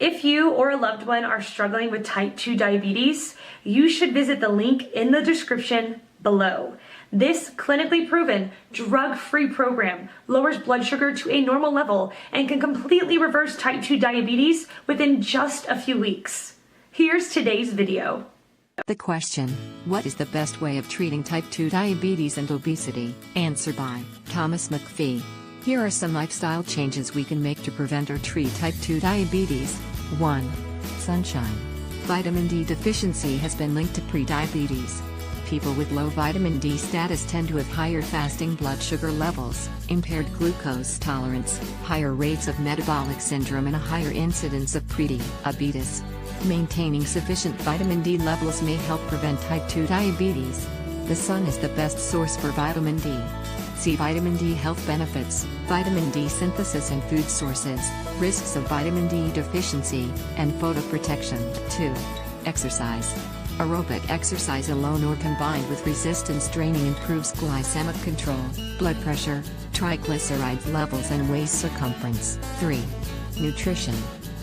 If you or a loved one are struggling with type 2 diabetes, you should visit the link in the description below. This clinically proven, drug-free program lowers blood sugar to a normal level and can completely reverse type 2 diabetes within just a few weeks. Here's today's video. The question, what is the best way of treating type 2 diabetes and obesity? Answer by Thomas McPhee. Here are some lifestyle changes we can make to prevent or treat type 2 diabetes. 1. Sunshine. Vitamin D deficiency has been linked to prediabetes. People with low vitamin D status tend to have higher fasting blood sugar levels, impaired glucose tolerance, higher rates of metabolic syndrome and a higher incidence of prediabetes. Maintaining sufficient vitamin D levels may help prevent type 2 diabetes. The sun is the best source for vitamin D. See vitamin D health benefits, vitamin D synthesis and food sources, risks of vitamin D deficiency, and photoprotection. 2. Exercise. Aerobic exercise alone or combined with resistance training improves glycemic control, blood pressure, triglyceride levels and waist circumference. 3. Nutrition.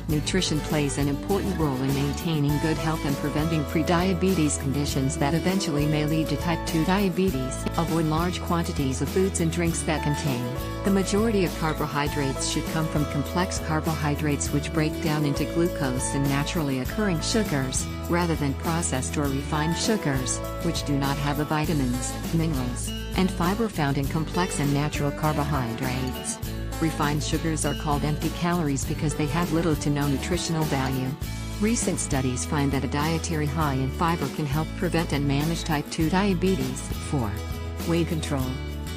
Nutrition plays an important role in maintaining good health and preventing prediabetes conditions that eventually may lead to type 2 diabetes. Avoid large quantities of foods and drinks that contain the majority of carbohydrates should come from complex carbohydrates which break down into glucose and naturally occurring sugars, rather than processed or refined sugars, which do not have the vitamins, minerals, and fiber found in complex and natural carbohydrates. Refined sugars are called empty calories because they have little to no nutritional value. Recent studies find that a dietary high in fiber can help prevent and manage type 2 diabetes. 4. Weight control.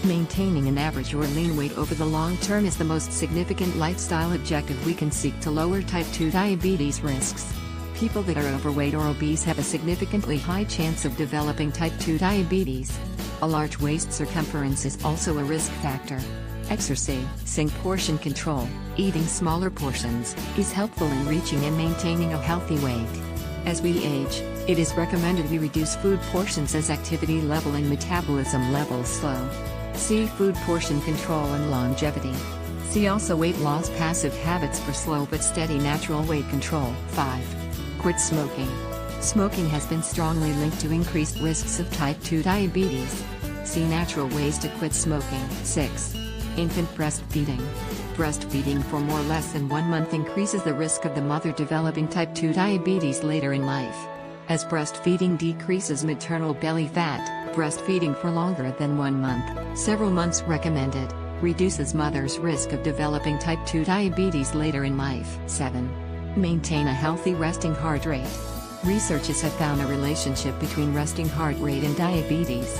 Maintaining an average or lean weight over the long term is the most significant lifestyle objective we can seek to lower type 2 diabetes risks. People that are overweight or obese have a significantly high chance of developing type 2 diabetes. A large waist circumference is also a risk factor. Exercising portion control, eating smaller portions, is helpful in reaching and maintaining a healthy weight. As we age, it is recommended we reduce food portions as activity level and metabolism levels slow. See food portion control and longevity. See also weight loss passive habits for slow but steady natural weight control. 5. Quit smoking. Smoking has been strongly linked to increased risks of type 2 diabetes. See natural ways to quit smoking. 6. Infant breastfeeding. Breastfeeding for more or less than 1 month increases the risk of the mother developing type 2 diabetes later in life. As breastfeeding decreases maternal belly fat, breastfeeding for longer than 1 month, several months recommended, reduces mother's risk of developing type 2 diabetes later in life. 7. Maintain a healthy resting heart rate. Researchers have found a relationship between resting heart rate and diabetes.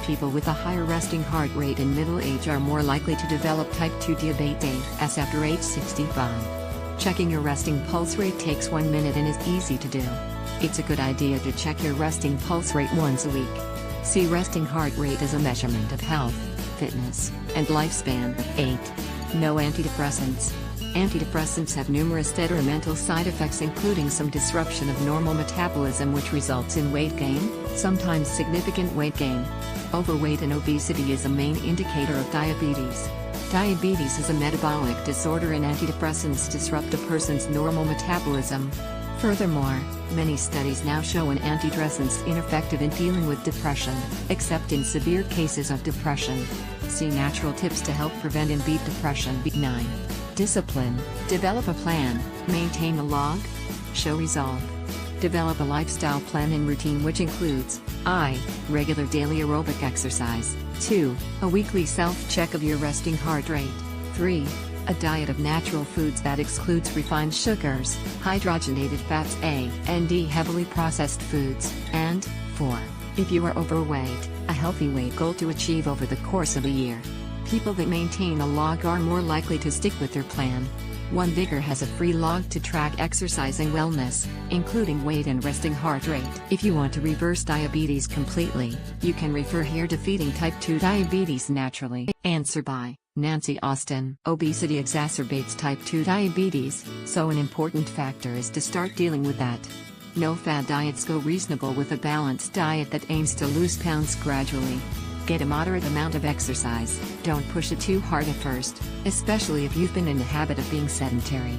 People with a higher resting heart rate in middle age are more likely to develop type 2 diabetes after age 65. Checking your resting pulse rate takes 1 minute and is easy to do. It's a good idea to check your resting pulse rate once a week. See resting heart rate as a measurement of health, fitness, and lifespan. 8. No antidepressants. Antidepressants have numerous detrimental side effects including some disruption of normal metabolism which results in weight gain, sometimes significant weight gain. Overweight and obesity is a main indicator of diabetes. Diabetes is a metabolic disorder and antidepressants disrupt a person's normal metabolism. Furthermore, many studies now show an antidepressants ineffective in dealing with depression, except in severe cases of depression. See natural tips to help prevent and beat depression. 9. Discipline. Develop a plan, maintain a log, show resolve. Develop a lifestyle plan and routine which includes I. Regular daily aerobic exercise. 2. A weekly self-check of your resting heart rate. 3. A diet of natural foods that excludes refined sugars, hydrogenated fats A and D heavily processed foods, and 4. If you are overweight, a healthy weight goal to achieve over the course of a year. People that maintain a log are more likely to stick with their plan. One Vigor has a free log to track exercise and wellness, including weight and resting heart rate. If you want to reverse diabetes completely, you can refer here to Defeating Type 2 Diabetes Naturally. Answer by Nancy Austin. Obesity exacerbates type 2 diabetes, so an important factor is to start dealing with that. No-fad diets go reasonable with a balanced diet that aims to lose pounds gradually. Get a moderate amount of exercise, don't push it too hard at first, especially if you've been in the habit of being sedentary.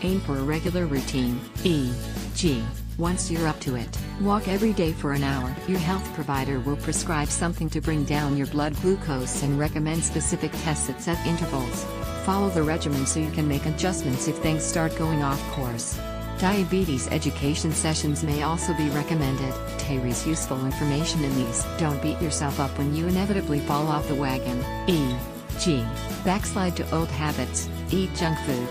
Aim for a regular routine, e.g., once you're up to it, walk every day for an hour. Your health provider will prescribe something to bring down your blood glucose and recommend specific tests at set intervals. Follow the regimen so you can make adjustments if things start going off course. Diabetes education sessions may also be recommended. Terry's useful information in these. Don't beat yourself up when you inevitably fall off the wagon, e.g., backslide to old habits, eat junk food.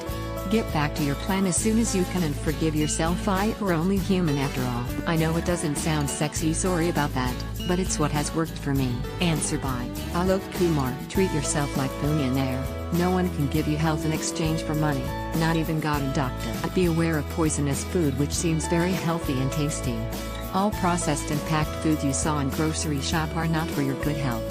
Get back to your plan as soon as you can and forgive yourself. We're only human after all. I know it doesn't sound sexy, sorry about that, but it's what has worked for me. Answer by Alok Kumar. Treat yourself like billionaire. No one can give you health in exchange for money, not even God and doctor. Be aware of poisonous food which seems very healthy and tasty. All processed and packed foods you saw in grocery shop are not for your good health.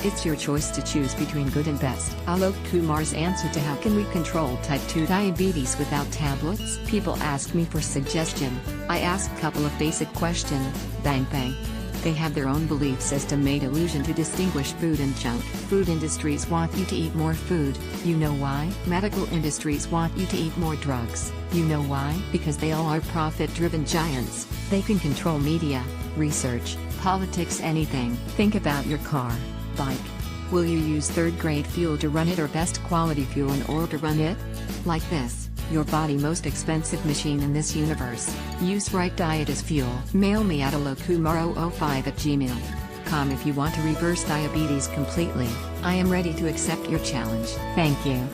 It's your choice to choose between good and best. Alok Kumar's answer to how can we control type 2 diabetes without tablets? People ask me for suggestion. I ask a couple of basic questions. Bang bang. They have their own belief system made illusion to distinguish food and junk. Food industries want you to eat more food. You know why? Medical industries want you to eat more drugs. You know why? Because they all are profit-driven giants. They can control media, research, politics, anything. Think about your car, bike. Will you use third-grade fuel to run it or best quality fuel in order to run it? Like this. Your body most expensive machine in this universe. Use right diet as fuel. Mail me at alokumar05@gmail.com if you want to reverse diabetes completely. I am ready to accept your challenge. Thank you.